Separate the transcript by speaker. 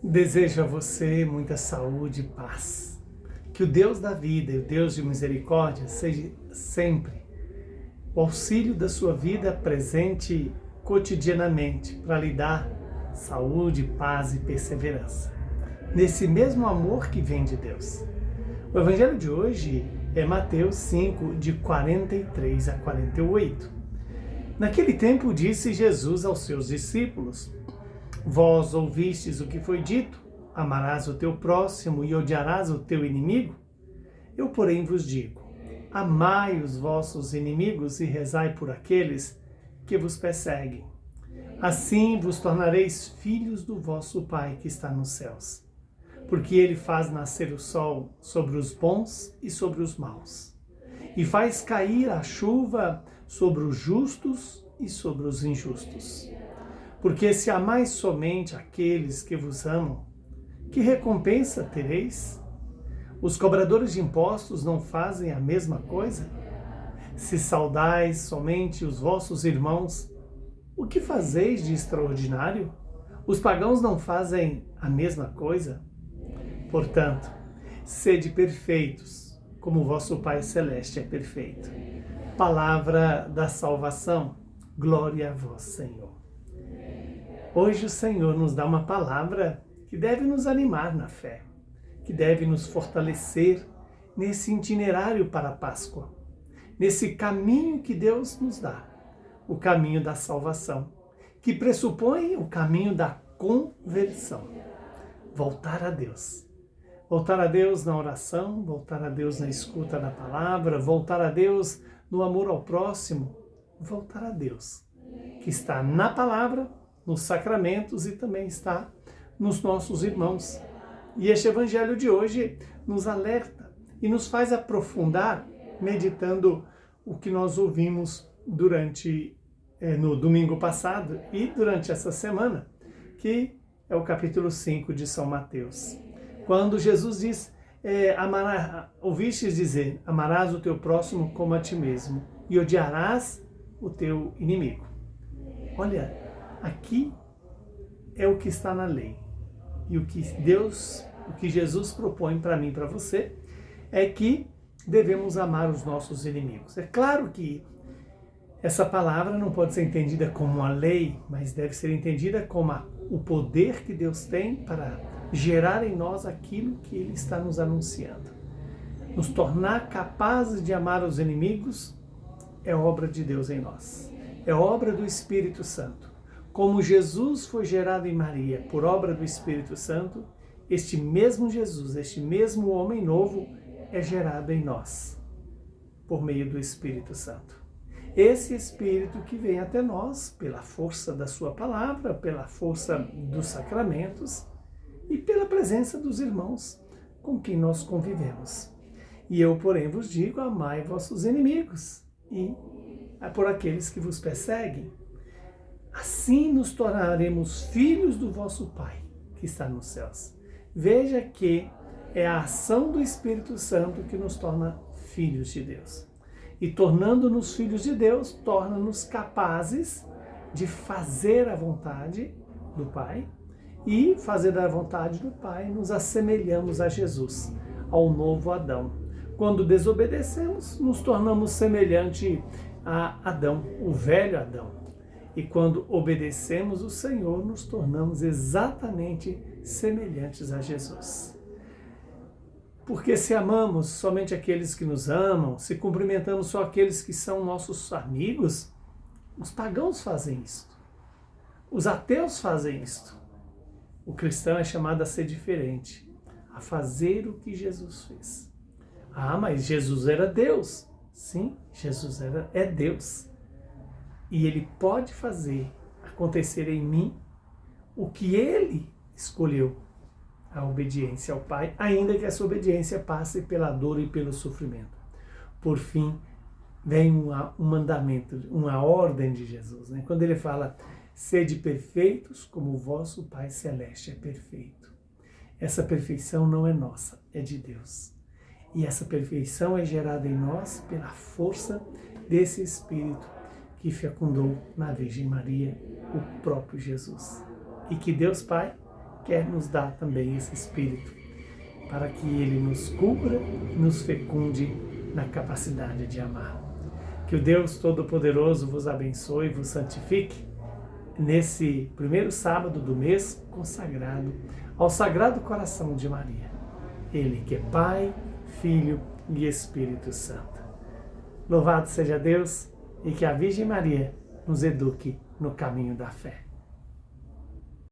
Speaker 1: Desejo a você muita saúde e paz. Que o Deus da vida e o Deus de misericórdia seja sempre o auxílio da sua vida presente cotidianamente para lhe dar saúde, paz e perseverança. Nesse mesmo amor que vem de Deus. O evangelho de hoje é Mateus 5, de 43 a 48. Naquele tempo disse Jesus aos seus discípulos: Vós ouvistes o que foi dito, amarás o teu próximo e odiarás o teu inimigo? Eu, porém, vos digo, amai os vossos inimigos e rezai por aqueles que vos perseguem. Assim vos tornareis filhos do vosso Pai que está nos céus, porque ele faz nascer o sol sobre os bons e sobre os maus, e faz cair a chuva sobre os justos e sobre os injustos. Porque se amais somente aqueles que vos amam, que recompensa tereis? Os cobradores de impostos não fazem a mesma coisa? Se saudais somente os vossos irmãos, o que fazeis de extraordinário? Os pagãos não fazem a mesma coisa? Portanto, sede perfeitos, como o vosso Pai Celeste é perfeito. Palavra da salvação. Glória a vós, Senhor. Hoje o Senhor nos dá uma palavra que deve nos animar na fé, que deve nos fortalecer nesse itinerário para a Páscoa, nesse caminho que Deus nos dá, o caminho da salvação, que pressupõe o caminho da conversão. Voltar a Deus. Voltar a Deus na oração, voltar a Deus na escuta da palavra, voltar a Deus no amor ao próximo, voltar a Deus, que está na palavra, nos sacramentos e também está nos nossos irmãos. E este evangelho de hoje nos alerta e nos faz aprofundar, meditando o que nós ouvimos no domingo passado e durante essa semana, que é o capítulo 5 de São Mateus. Quando Jesus diz, ouvistes dizer, amarás o teu próximo como a ti mesmo e odiarás o teu inimigo. Olha, aqui é o que está na lei. E o que Jesus propõe para mim e para você é que devemos amar os nossos inimigos. É claro que essa palavra não pode ser entendida como uma lei, mas deve ser entendida como o poder que Deus tem para gerar em nós aquilo que Ele está nos anunciando. Nos tornar capazes de amar os inimigos é obra de Deus em nós. É obra do Espírito Santo. Como Jesus foi gerado em Maria por obra do Espírito Santo, este mesmo Jesus, este mesmo homem novo é gerado em nós, por meio do Espírito Santo. Esse Espírito que vem até nós pela força da sua palavra, pela força dos sacramentos e pela presença dos irmãos com quem nós convivemos. E eu, porém, vos digo, amai vossos inimigos e por aqueles que vos perseguem. Assim nos tornaremos filhos do vosso Pai, que está nos céus. Veja que é a ação do Espírito Santo que nos torna filhos de Deus. E tornando-nos filhos de Deus, torna-nos capazes de fazer a vontade do Pai. E fazer da vontade do Pai, nos assemelhamos a Jesus, ao novo Adão. Quando desobedecemos, nos tornamos semelhante a Adão, o velho Adão. E quando obedecemos o Senhor, nos tornamos exatamente semelhantes a Jesus. Porque se amamos somente aqueles que nos amam, se cumprimentamos só aqueles que são nossos amigos, os pagãos fazem isto. Os ateus fazem isto. O cristão é chamado a ser diferente, a fazer o que Jesus fez. Ah, mas Jesus era Deus. Sim, Jesus é Deus. E Ele pode fazer acontecer em mim o que Ele escolheu, a obediência ao Pai, ainda que essa obediência passe pela dor e pelo sofrimento. Por fim, vem um mandamento, uma ordem de Jesus, né? Quando Ele fala, sede perfeitos como o vosso Pai Celeste é perfeito. Essa perfeição não é nossa, é de Deus. E essa perfeição é gerada em nós pela força desse Espírito que fecundou na Virgem Maria o próprio Jesus. E que Deus Pai, quer nos dar também esse Espírito, para que Ele nos cubra, nos fecunde na capacidade de amar. Que o Deus Todo-Poderoso vos abençoe e vos santifique nesse primeiro sábado do mês consagrado ao Sagrado Coração de Maria. Ele que é Pai, Filho e Espírito Santo. Louvado seja Deus e que a Virgem Maria nos eduque no caminho da fé.